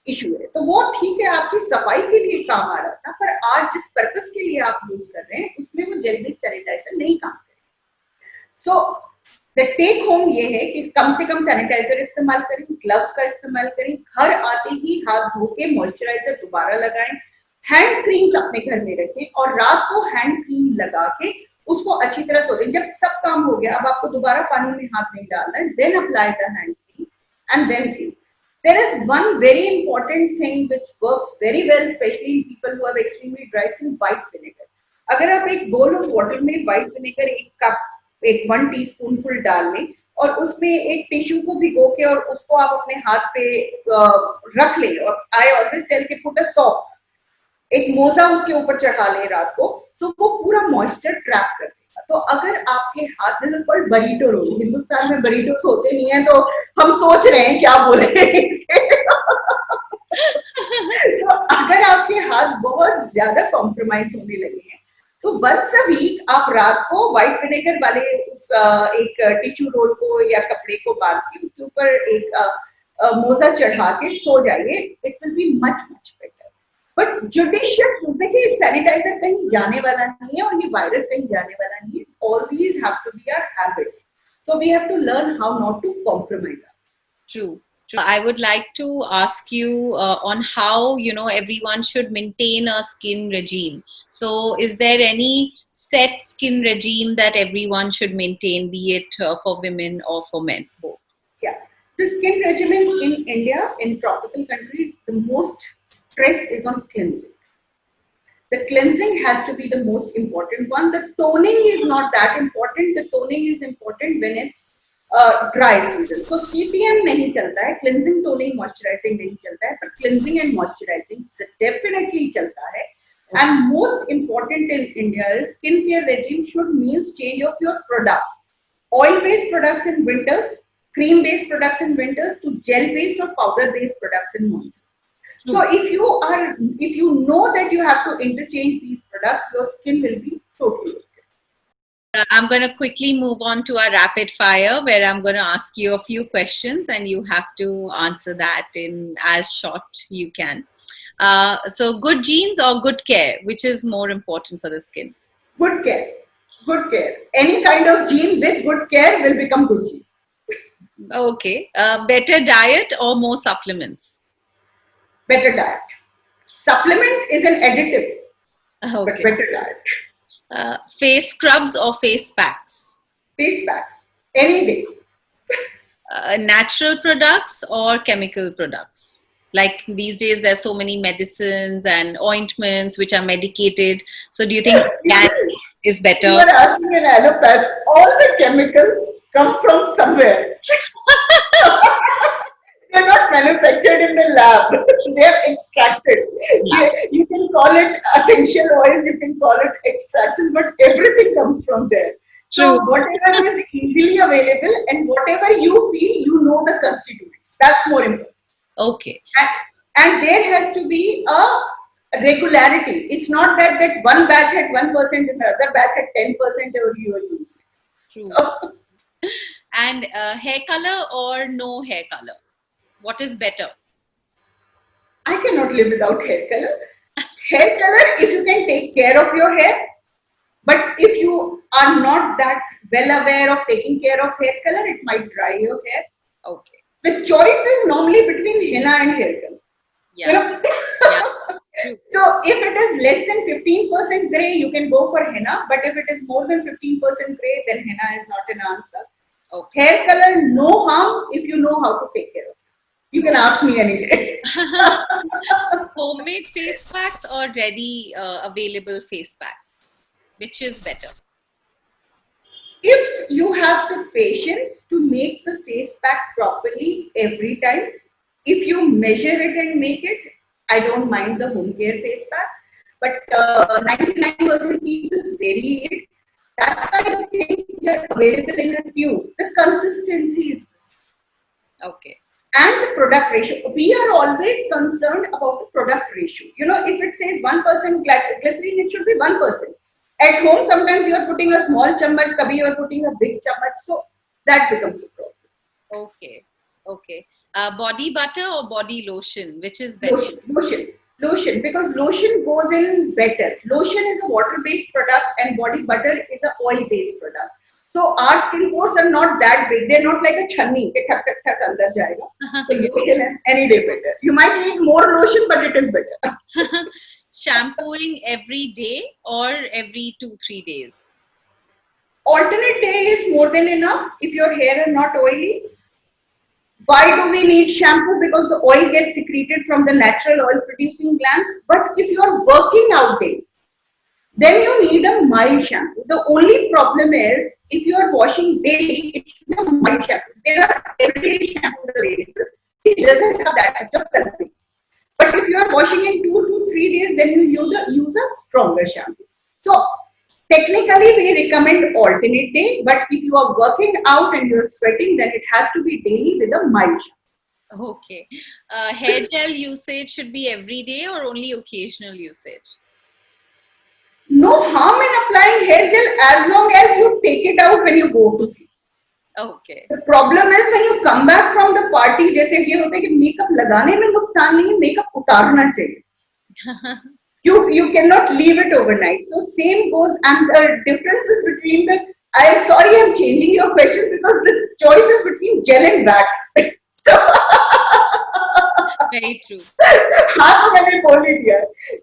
issue है, तो वो ठीक है आपकी सफाई के लिए काम आ रहा था, पर आज जिस पर्पस के लिए आप यूज कर रहे हैं उसमें वो जेल बेस्ड सैनिटाइजर नहीं काम करेगा. सो द टेक होम ये है कि कम से कम सैनिटाइजर इस्तेमाल करें, ग्लव्स का इस्तेमाल करें, घर आते ही हाथ धो के मॉइस्चराइजर दोबारा लगाएं, हैंड क्रीम्स अपने घर में रखें और रात को हैंड क्रीम लगा के उसको अच्छी तरह सो दें. जब सब काम हो गया, अब आपको दोबारा पानी में हाथ नहीं डालना है, then apply the hand cream and then sleep. There is one very important thing which works very well, especially in people who have extremely dry skin, white vinegar. अगर आप एक बोल ऑफ वाटर में white vinegar एक cup, एक 1 टीस्पूनफुल डाल लें और उसमें एक टिश्यू को भिगो के और उसको आप अपने हाथ पे रख लें, और आई ऑलवेज टेल के पुट अ सॉक, एक मोजा उसके ऊपर चढ़ा लें रात को, तो वो पूरा मॉइस्चर ट्रैप कर देगा. तो अगर आपके हाथ, this is called burrito roll, Hindustan में बरीटोस होते नहीं है तो हम सोच रहे हैं क्या बोले इसे. तो अगर आपके हाथ बहुत ज्यादा कॉम्प्रोमाइज होने लगे हैं तो वंस अ वीक आप रात को व्हाइट विनेगर वाले उस एक टिश्यू रोल को या कपड़े को बांध के उसके ऊपर एक मोजा चढ़ा के सो जाइए. It will be much better. But judicious, देखिए सैनिटाइजर कहीं जाने वाला नहीं है और ये वायरस कहीं जाने वाला नहीं है. All these have to be our habits, so we have to learn how not to compromise us. True. I would like to ask you on how everyone should maintain a skin regime. So, is there any set skin regime that everyone should maintain, be it for women or for men, both? Yeah, the skin regimen in India, in tropical countries, the most stress is on cleansing. The cleansing has to be the most important one. The toning is not that important. The toning is important when it's dry season. So CTM नहीं चलता है, cleansing, toning, moisturizing नहीं चलता है, पर cleansing and moisturizing definitely चलता है. And most important in India is skincare regime should means change of your products. Oil-based products in winters, cream-based products in winters to gel-based or powder-based products in monsoon. So if you know that you have to interchange these products, your skin will be totally okay. I'm going to quickly move on to our rapid fire, where I'm going to ask you a few questions and you have to answer that in as short you can. So good genes or good care, which is more important for the skin? Good care. Good care. Any kind of gene with good care will become good gene. Okay. Better diet or more supplements? Better diet. Supplement is an additive, okay. But better diet. Face scrubs or face packs? Face packs. Any day. Natural products or chemical products? Like these days, there's so many medicines and ointments which are medicated. So do you think organic is better? You are asking an allopath. All the chemicals come from somewhere. They're not manufactured in the lab. They're extracted. Yeah. You can call it essential oils, you can call it extractions, but everything comes from there. True. So whatever is easily available and whatever you feel, you know the constituents. That's more important. Okay. And there has to be a regularity. It's not that one batch had 1% and the other batch had 10% or you are using. True. And hair color or no hair color? What is better? I cannot live without hair color. Hair color, if you can take care of your hair, but if you are not that well aware of taking care of hair color, it might dry your hair. Okay. The choice is normally between henna and hair color. Yeah. You know? Yeah. True. So if it is less than 15% gray, you can go for henna. But if it is more than 15% gray, then henna is not an answer. Okay. Hair color, no harm if you know how to take care of it. You can ask me any day. Homemade face packs or ready available face packs? Which is better? If you have the patience to make the face pack properly every time, if you measure it and make it, I don't mind the home care face pack. But 99% people vary it. That's why the things that are available in a tube, the consistency is this. Okay. And the product ratio. We are always concerned about the product ratio. You know, if it says 1% glycerine, it should be 1%. At home, sometimes you are putting a small chammach, kabhi you are putting a big chammach. So that becomes a problem. Okay. Okay. Body butter or body lotion? Which is better? Lotion. Because lotion goes in better. Lotion is a water-based product and body butter is an oil-based product. So our skin pores are not that big. They're not like a chhanni. Thak andar jayega. So lotion is any day better. You might need more lotion, but it is better. Shampooing every day or every 2-3 days? Alternate day is more than enough if your hair are not oily. Why do we need shampoo? Because the oil gets secreted from the natural oil producing glands. But if you are working out day, then you need a mild shampoo. The only problem is if you are washing daily, it should be a mild shampoo. There are everyday shampoos available. It doesn't have that much of sulfate. But if you are washing in 2 to 3 days, then you use a stronger shampoo. So technically, we recommend alternate day. But if you are working out and you're sweating, then it has to be daily with a mild shampoo. Okay. Hair gel usage should be every day or only occasional usage? No harm in applying hair gel as long as you take it out when you go to sleep. Okay. The problem is when you come back from the party, जैसे ये होता है कि makeup लगाने में नुकसान नहीं है, makeup उतारना चाहिए. You cannot leave it overnight. So same goes, and the differences between the. I am sorry, I'm changing your question because the choice is between gel and wax. So Very true. हाँ तो मैंने बोल ही दिया.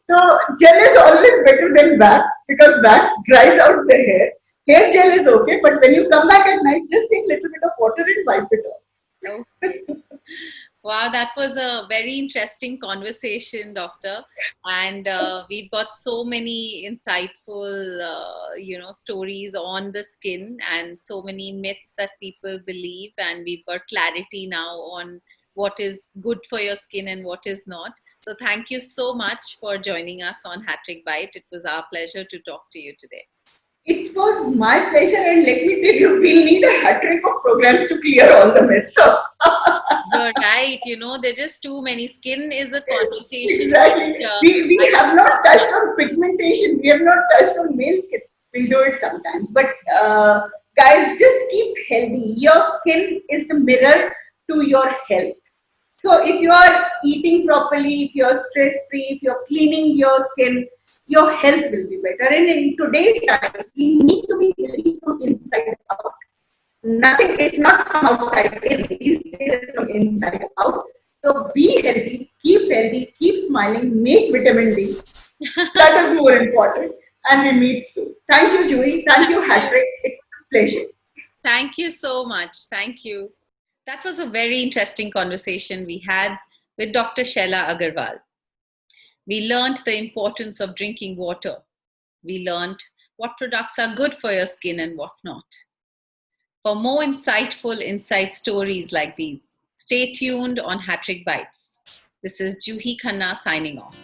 So gel is always better than wax because wax dries out the hair. Hair gel is okay, but when you come back at night, just take a little bit of water and wipe it off. Okay. Wow, that was a very interesting conversation, Doctor. And we've got so many insightful, stories on the skin and so many myths that people believe. And we've got clarity now on what is good for your skin and what is not. So thank you so much for joining us on Hattrick Bite. It was our pleasure to talk to you today. It was my pleasure, and let me tell you, we'll need a hat trick of programs to clear all the myths. You're right. There's just too many. Skin is a conversation. Exactly. We have not touched on pigmentation. We have not touched on male skin. We'll do it sometimes. But guys, just keep healthy. Your skin is the mirror to your health. So if you are eating properly, if you're stress-free, if you're cleaning your skin, your health will be better. And in today's times, we need to be healthy from inside out. Nothing, it's not from outside in, it is from inside out. So be healthy, keep smiling, make vitamin D. That is more important. And we meet soon. Thank you, Juhi. Thank you, Hattrick. It was a pleasure. Thank you so much. Thank you. That was a very interesting conversation we had with Dr. Shaila Agarwal. We learned the importance of drinking water. We learned what products are good for your skin and what not. For more insightful insight stories like these, stay tuned on Hattrick Bites. This is Juhi Khanna signing off.